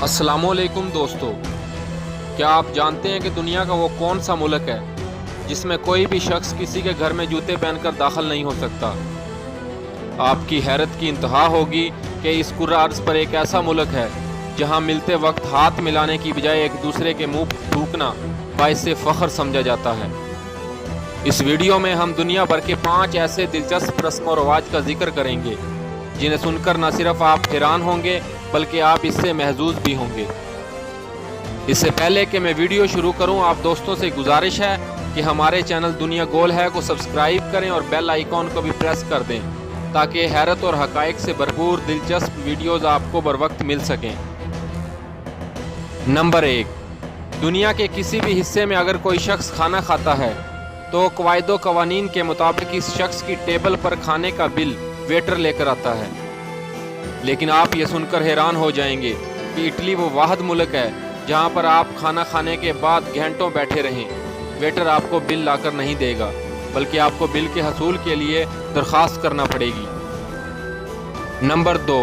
अस्सलामुअलैकुम दोस्तों, क्या आप जानते हैं कि दुनिया का वो कौन सा मुल्क है जिसमें कोई भी शख्स किसी के घर में जूते पहनकर दाखिल नहीं हो सकता। आपकी हैरत की इंतहा होगी कि इस कुर्रा अर्ज़ पर एक ऐसा मुल्क है जहां मिलते वक्त हाथ मिलाने की बजाय एक दूसरे के मुंह थूकना बाइस फ़ख्र समझा जाता है। इस वीडियो में हम दुनिया भर के 5 ऐसे दिलचस्प रस्म और रवाज का जिक्र करेंगे जिन्हें सुनकर न सिर्फ आप हैरान होंगे बल्कि आप इससे महजूज भी होंगे। इससे पहले कि मैं वीडियो शुरू करूं, आप दोस्तों से गुजारिश है कि हमारे चैनल दुनिया गोल है को सब्सक्राइब करें और बेल आइकॉन को भी प्रेस कर दें ताकि हैरत और हकाइक से भरपूर दिलचस्प वीडियोस आपको बर वक्त मिल सकें। नंबर 1, दुनिया के किसी भी हिस्से में अगर कोई शख्स खाना खाता है तो क़वाइदो क़वानीन के मुताबिक इस शख्स की टेबल पर खाने का बिल वेटर लेकर आता है। लेकिन आप ये सुनकर हैरान हो जाएंगे कि इटली वो वाहिद मुल्क है जहाँ पर आप खाना खाने के बाद घंटों बैठे रहें, वेटर आपको बिल लाकर नहीं देगा बल्कि आपको बिल के हसूल के लिए दरख्वास्त करना पड़ेगी। नंबर 2,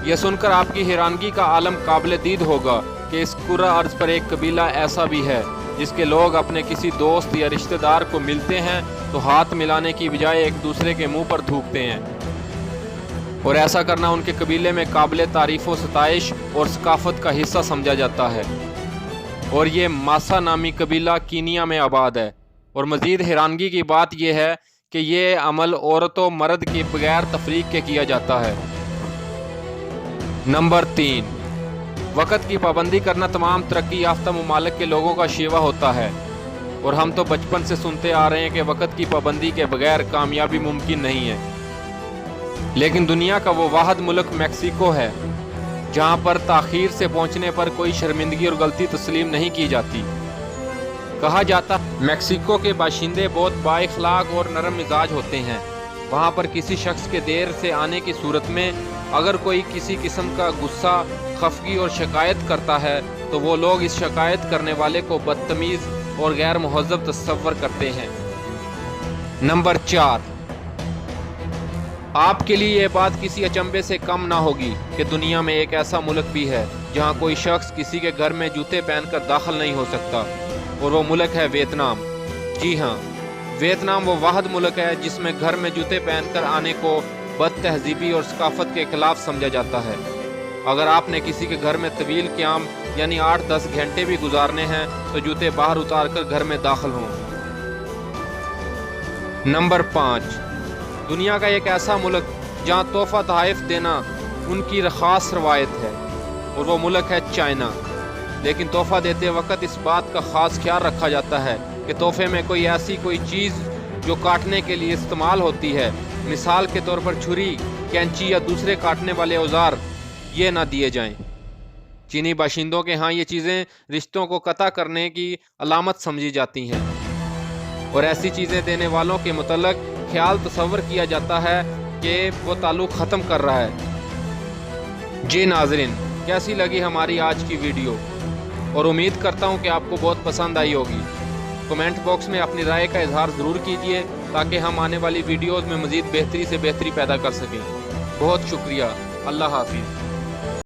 यह सुनकर आपकी हैरानगी का आलम काबिल दीद होगा कि इस कुर्रा अर्ज़ पर एक कबीला ऐसा भी है जिसके लोग अपने किसी दोस्त या रिश्तेदार को मिलते हैं तो हाथ मिलाने की बजाय एक दूसरे के मुंह पर थूकते हैं, और ऐसा करना उनके कबीले में काबिल तारीफ़ व सताइश और सकाफ़त का हिस्सा समझा जाता है। और ये मासा नामी कबीला कीनिया में आबाद है। और मज़ीद हैरानगी की बात यह है कि ये अमल औरतों मर्द के बगैर तफरीक के किया जाता है। नंबर 3, वक़्त की पाबंदी करना तमाम तरक्की याफ्ता ममालिक के लोगों का शिवा होता है, और हम तो बचपन से सुनते आ रहे हैं कि वक़्त की पाबंदी के बगैर कामयाबी मुमकिन नहीं है। लेकिन दुनिया का वो वाहिद मुल्क मेक्सिको है जहाँ पर ताख़ीर से पहुँचने पर कोई शर्मिंदगी और गलती तस्लीम नहीं की जाती। कहा जाता मेक्सिको के बाशिंदे बहुत बाइखलाक और नरम मिजाज होते हैं। वहाँ पर किसी शख्स के देर से आने की सूरत में अगर कोई किसी किस्म का गुस्सा, खफगी और शिकायत करता है तो वो लोग इस शिकायत करने वाले को बदतमीज़ और गैर मुहज़्ज़ब तस्वर करते हैं। नंबर 4, आपके लिए ये बात किसी अचंभे से कम ना होगी कि दुनिया में एक ऐसा मुल्क भी है जहाँ कोई शख्स किसी के घर में जूते पहनकर दाखिल नहीं हो सकता, और वो मुल्क है वियतनाम। जी हाँ, वियतनाम वो वाहिद मुल्क है जिसमें घर में जूते पहनकर आने को बद तहजीबी और सकाफत के खिलाफ समझा जाता है। अगर आपने किसी के घर में तवील क़याम यानी 8-10 घंटे भी गुजारने हैं तो जूते बाहर उतार कर घर में दाखिल हों। नंबर 5, दुनिया का एक ऐसा मुल्क जहाँ तोहफ़ा तोहफ़ देना उनकी ख़ास रवायत है, और वो मुल्क है चाइना। लेकिन तोहफ़ा देते वक्त इस बात का ख़ास ख्याल रखा जाता है कि तोहफे में कोई ऐसी कोई चीज़ जो काटने के लिए इस्तेमाल होती है, मिसाल के तौर पर छुरी, कैंची या दूसरे काटने वाले औजार, ये ना दिए जाएं। चीनी बाशिंदों के यहाँ ये चीज़ें रिश्तों को कता करने की अलामत समझी जाती हैं, और ऐसी चीज़ें देने वालों के मुतल्लक ख्याल तस्वर किया जाता है कि वो ताल्लुक़ ख़त्म कर रहा है। जी नाज़रीन, कैसी लगी हमारी आज की वीडियो, और उम्मीद करता हूँ कि आपको बहुत पसंद आई होगी। कमेंट बॉक्स में अपनी राय का इजहार ज़रूर कीजिए ताकि हम आने वाली वीडियोज़ में मज़ीद बेहतरी से बेहतरी पैदा कर सकें। बहुत शुक्रिया। अल्लाह हाफिज़।